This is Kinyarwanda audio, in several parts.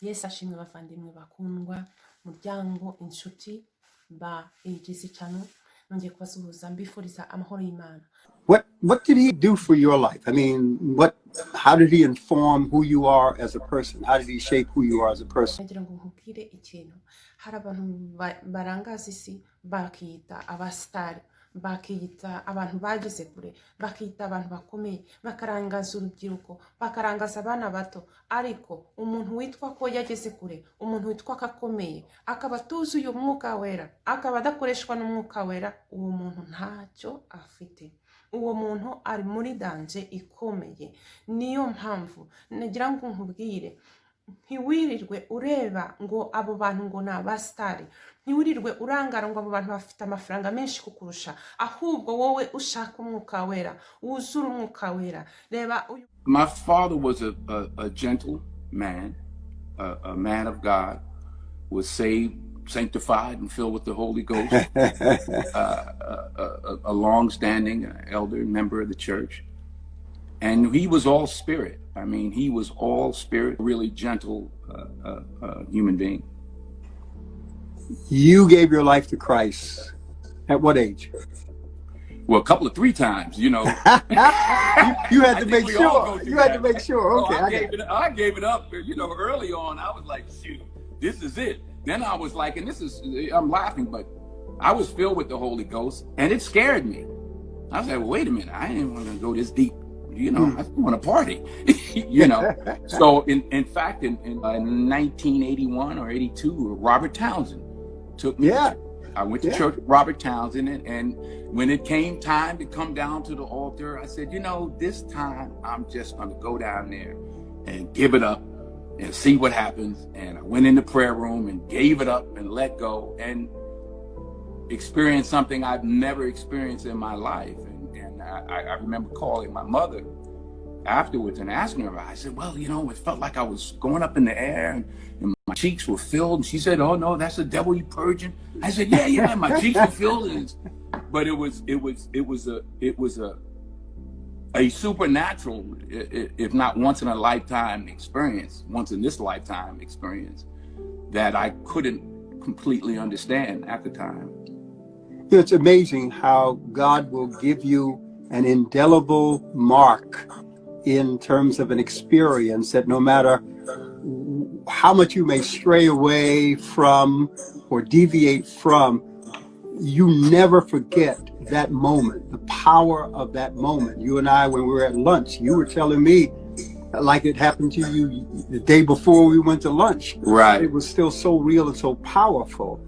Yesu ashimwe bavandimwe bakundwa, muryango, inshuti ba igisi channel. Nongeye kubasuhuza mbifuriza amahoro y'Imana. What did he do for your life? I mean, how did he inform who you are as a person? How did he shape who you are as a person? Nagira ngo nkubwire ikintu. Hari abantu barangaza isi bakiyita abastar, bakiyita abantu bageze kure, bakiyita abantu bakomeye, bakarangaza urubyiruko, bakarangaza abana bato. Ariko umuntu witwa ko yageze kure, umuntu witwa kakomeye, akaba tuzuye umwuka wera, akaba adakoreshwa n'umwuka wera, uwo muntu ntacyo afite. Uwo muntu ari muri danje ikomeye. Niyo mpamvu nagira ngo nkubwire, ntiwirirwe ureba ngo abo bantu ngo ni abastari, ntiwirirwe urangara ngo abo bantu bafite amafaranga menshi kukurusha, ahubwo wowe ushaka umwuka wera, wuzura umwuka wera. Reba uyu. My father was a gentle man, a man of God, was saved, sanctified, and filled with the Holy Ghost, a long-standing elder, member of the church. And he was all spirit. I mean, he was all spirit, really gentle human being. You gave your life to Christ at what age? Well, three times, you know. you had to make sure. You had to make sure. Okay. I gave it up, you know, early on. I was like, shoot, this is it. Then I was like, and I'm laughing, but I was filled with the Holy Ghost, and it scared me. I was like, well, wait a minute, I didn't want to go this deep. You know, I want to party, you know. So in fact, in 1981 or 82, Robert Townsend took me. Yeah. I went to church with Robert Townsend, and when it came time to come down to the altar, I said, you know, this time I'm just going to go down there and give it up and see what happens. And I went in the prayer room and gave it up and let go and experienced something I've never experienced in my life. And I remember calling my mother afterwards and asking her, I said, well, you know, it felt like I was going up in the air and my cheeks were filled. And she said, oh no, that's the devil you purging. I said, yeah, my cheeks were filled. But it was a supernatural, if not once in a lifetime experience, once in this lifetime experience that I couldn't completely understand at the time. It's amazing how God will give you an indelible mark in terms of an experience that no matter how much you may stray away from or deviate from, you never forget that moment, the power of that moment. You and I, when we were at lunch, you were telling me like it happened to you the day before we went to lunch. Right. It was still so real and so powerful.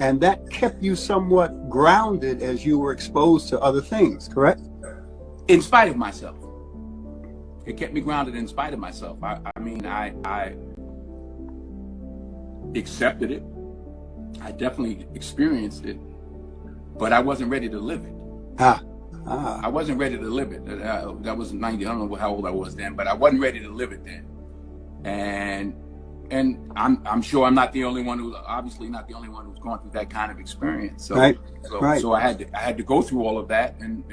And that kept you somewhat grounded as you were exposed to other things, correct? In spite of myself. It kept me grounded in spite of myself. I mean, I accepted it. I definitely experienced it, but I wasn't ready to live it. I wasn't ready to live it. That was 90, I don't know how old I was then, but I wasn't ready to live it then. And I'm sure I'm not the only one who's obviously not the only one who's gone through that kind of experience. So, right. So I had to go through all of that, and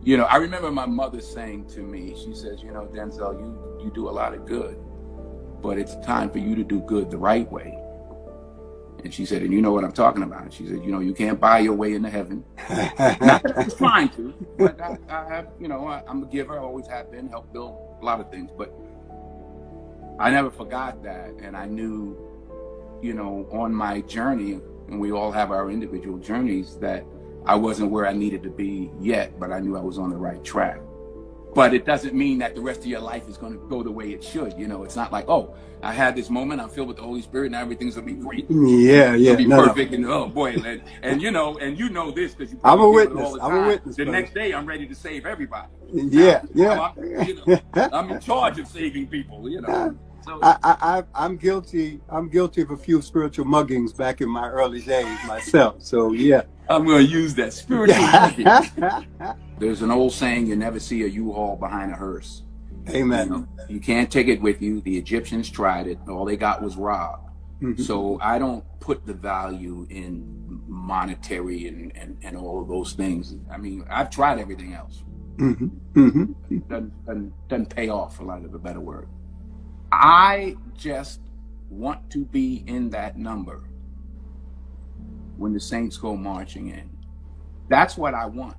you know, I remember my mother saying to me, she says, you know, Denzel, you do a lot of good, but it's time for you to do good the right way. And she said, and you know what I'm talking about. She said, you know, you can't buy your way into heaven. Not that I was trying to, but I have, you know, I'm a giver. I always have been, helped build a lot of things, but I never forgot that. And I knew, you know, on my journey, and we all have our individual journeys, that I wasn't where I needed to be yet, but I knew I was on the right track. But it doesn't mean that the rest of your life is going to go the way it should. You know, it's not like, oh, I had this moment, I'm filled with the Holy Spirit, now everything's going to be great. Yeah. It'll be perfect. No. And oh boy, and you know this because you I'm a witness. All the I'm time. a witness. The brother. next day, I'm ready to save everybody. Yeah. I'm in charge of saving people. You know. So, I'm guilty of a few spiritual muggings back in my early days myself. So yeah. I'm going to use that spiritual mugging. There's an old saying, you never see a U-Haul behind a hearse. Amen. You know, you can't take it with you. The Egyptians tried it. All they got was robbed. Mm-hmm. So I don't put the value in monetary and all of those things. I mean, I've tried everything else. Mm-hmm. Mm-hmm. Doesn't pay off, for lack of a better word. I just want to be in that number when the saints go marching in. That's what I want.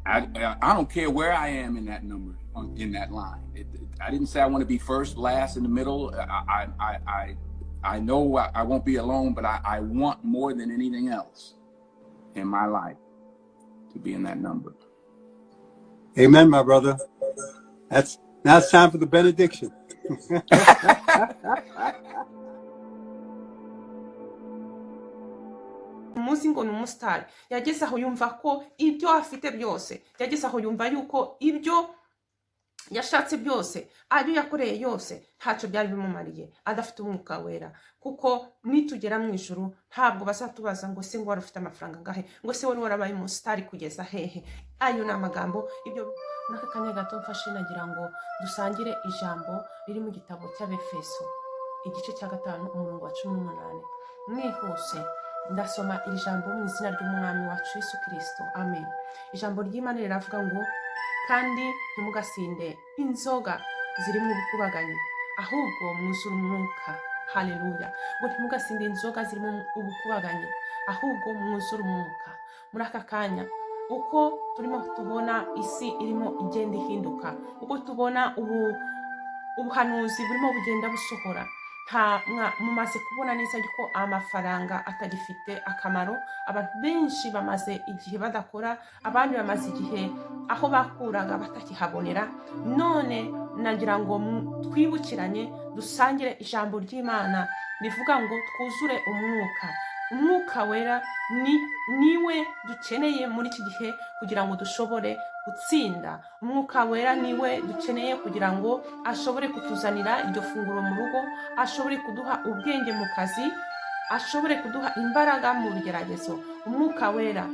I don't care where I am in that number, in that line. I didn't say I want to be first, last, in the middle. I know I won't be alone, but I want more than anything else in my life to be in that number. Amen, my brother. Now it's time for the benediction. umunsi ngo ni umusitari yageze aho yumva ko ibyo afite byose, yageze aho yumva yuko ibyo yashatse byose, ayo yakoreye yose ntacyo byari bimumariye adafite umwuka wera. Kuko nitugera mu ijuru ntabwo bazatubaza ngo se ngo wari ufite amafaranga ngahe, ngo se wari warabaye umusitari kugeza hehe. Ayo ni amagambo. Ibyo n'aka kanya gato mfashe nagira ngo dusangire ijambo riri mu gitabo cy'Abefeso igice cya 5 umurongo wa 18. Mwihuse ndasoma iri jambo mu izina ry'umwami wacu Yesu Kristo. Amen. Ijambo ry'Imana riravuga ngo kandi ntimugasinde inzoga ziri mu bukubaganyi, ahubwo mwuzure umwuka. Haleluya. Ngo ntimugasinde inzoga ziri mu bukubaganyi, ahubwo mwuzure umwuka. Muri aka kanya uko turimo tubona isi irimo igenda ihinduka, uko tubona ubuhanuzi burimo bugenda busohora, mumaze kubona neza yuko amafaranga atagifite akamaro. Abantu benshi bamaze igihe badakora, abandi bamaze igihe aho bakuraga batakihabonera. None nagira ngo twibukiranye dusangire ijambo ry'Imana rivuga ngo twuzure umwuka. Umwuka wera niwe dukeneye muri iki gihe kugira ngo dushobore gutsinda. Umwuka wera niwe dukeneye kugira ngo ashobore kutuzanira iryo funguro mu rugo, ashobore kuduha ubwenge mu kazi, ashobore kuduha imbaraga mu bigeragezo. Umwuka wera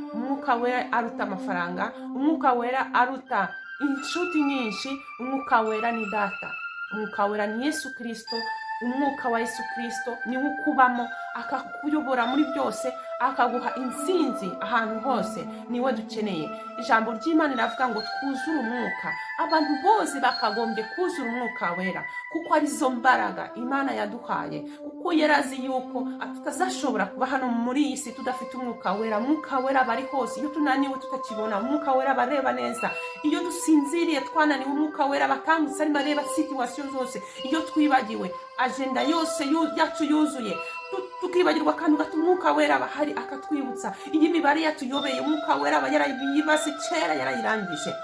aruta amafaranga, umwuka wera aruta inshuti nyinshi. Umwuka wera ni data, umwuka wera ni Yesu Kristo. Umwuka wa Yesu Kristo niwe ukubamo akakuyobora muri byose, akaguha intsinzi ahantu hose. Niwe dukeneye. Ijambo ry'Imana riravuga ngo twuzure umwuka. Abantu bose bakagombye kuzura umwuka wera, kuko ari zo mbaraga Imana yaduhaye, kuko yarazi yuko tutazashobora kuba hano muri iyi si tudafite umwuka wera. Umwuka wera bari hose. Iyo tunaniwe tutakibona, umwuka wera bareba neza. Iyo dusinziriye twananiwe, umwuka wera bakangutse arimo areba situation zose. Iyo twibagiwe agenda yose yacu yuzuye, tukibagirwa akantu gato, umwuka wera bahari akatwibutsa. Iyi mibare yatuyobeye, umwuka wera aba yarayibase kera, yarayirangije.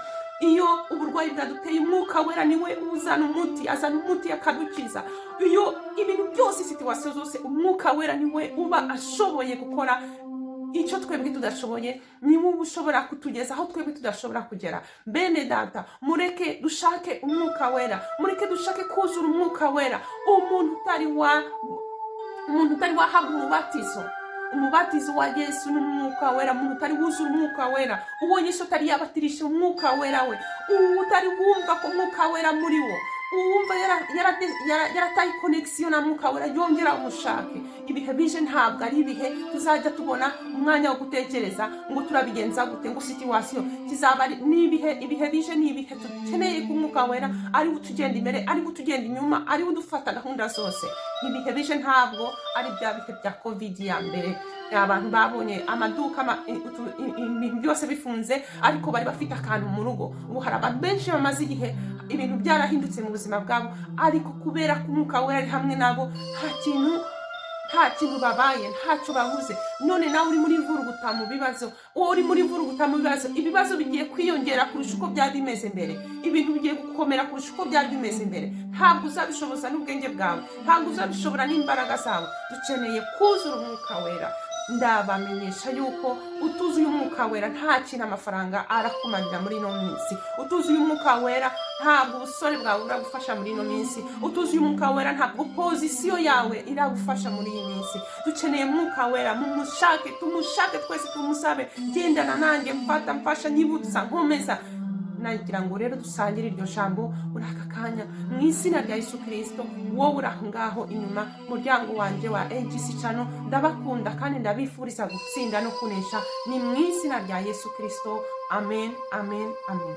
Iyo uburwayi bwaduteye, umwuka wera niwe uzana umuti, azana umuti akadukiza. Iyo ibintu byose situation zose, umwuka wera niwe uba ashoboye gukora icyo twebwe tudashoboye. Niwe ushobora kutugeza aho twebwe tudashobora kugera. Bene data, mureke dushake umwuka wera, mureke dushake kuzura umwuka wera. Umuntu utari wahabwa umubatizo wa Yesu n'umwuka wera, umuntu utari wuzura umwuka wera, uwo Yesu atari yabatirisha umwuka wera we, utari wumva ko umwuka wera muri wo, uwumva yarataye connection na mwuka wera, yongera umushake. Ibihe bije ntabwo ari ibihe tuzajya tubona umwanya wo gutekereza ngo turabigenza gute, ngo situation kizaba ibihe bije ni ibihe tukeneye ku mwuka wera ari utugenda imbere, ari utugenda inyuma, ari udufata gahunda zose. Ibihe bije ntabwo ari bya bihe bya covid ya mbere, abantu babonye amaduka ibintu byose bifunze, ariko bari bafite akantu mu rugo. Ubu hari abantu benshi bamaze igihe ibintu byarahindutse mu buzima bwabo, ariko kubera ko umwuka wera ari hamwe nabo, nta kintu babaye, ntacyo bahuze. None nawe uri muri vuruguta mu bibazo, uri muri vuruguta mu bibazo, ibibazo bigiye kwiyongera kurusha uko byari bimeze mbere, ibintu bigiye gukomera kurusha uko byari bimeze mbere. Ntabwo uzabishoboza n'ubwenge bwawe, ntabwo uzabishobora n'imbaraga zawe. Dukeneye kuzura umwuka wera. Ndabamenyesha yuko utuzuye umwuka wera nta kintu amafaranga arakumarira muri ino minsi. Utuzuye umwuka wera ntabwo ubusore bwawe buragufasha muri ino minsi. Utuzuye umwuka wera ntabwo position yawe iragufasha muri iyi minsi. Dukeneye umwuka wera, tumushake twese, tumusabe. Gendana nanjye, mfasha, nyibutsa, nkomeza. Nagira ngo rero dusangire iryo jambo muri aka kanya mu izina rya Yesu Kristo. Wowe uri aho ngaho inyuma muryango wanje wa AGC channel, ndabakunda kandi ndabifuriza gutsinda no kunesha, ni mu izina rya Yesu Kristo. Amen, amen, amen.